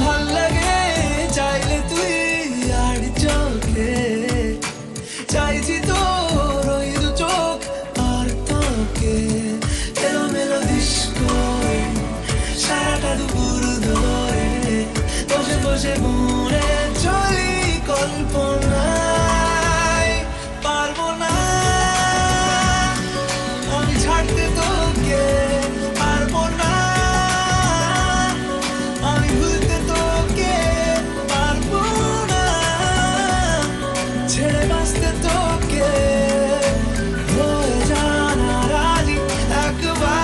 ভাল লাগে চাইলে তুই আর চোখে চাইছি তোর ওই দু চোখ আর তোকে এলোমেলো ডিস্কো সারাটা দুপুর ধরে বসে বসে মনে চলি কল্পনায় পারবো না আমি ছাড়তে তোকে পারবো না আমি ভুলতে তোকে পারবো না ছেড়ে বাঁচতে তোকে হয়ে জানা রাজি একবার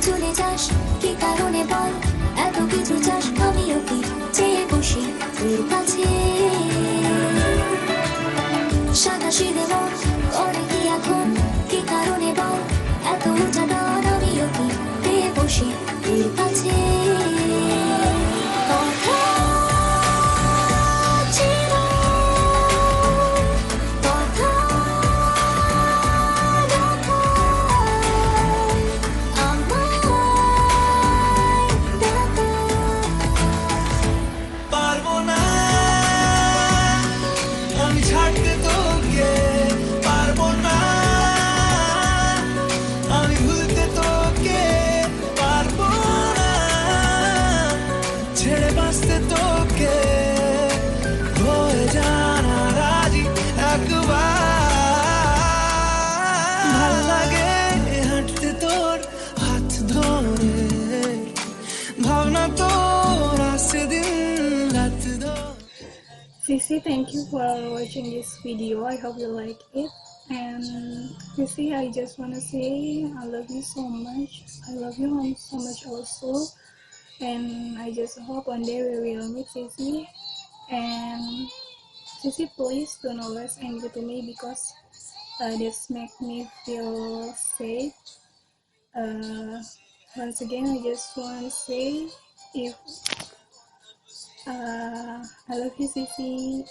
চলে যাস কি কারণে বল এত কিছু চাস আমিও কি চেয়ে বসি তোর কাছে সাদা সিধে মন করে কি এখন কি কারণে বল এত উঁচা ডর আমিও কি পেয়ে বসি তোর কাছে Sissy, thank you for watching this video. I hope you like it. And Sissy, I just want to say I love you so much. I love you so much also. And I just hope one day we will meet Sissy. And Sissy, please don't always angry to me because this makes me feel safe. Once again, I just want to say if I love you, Sissy.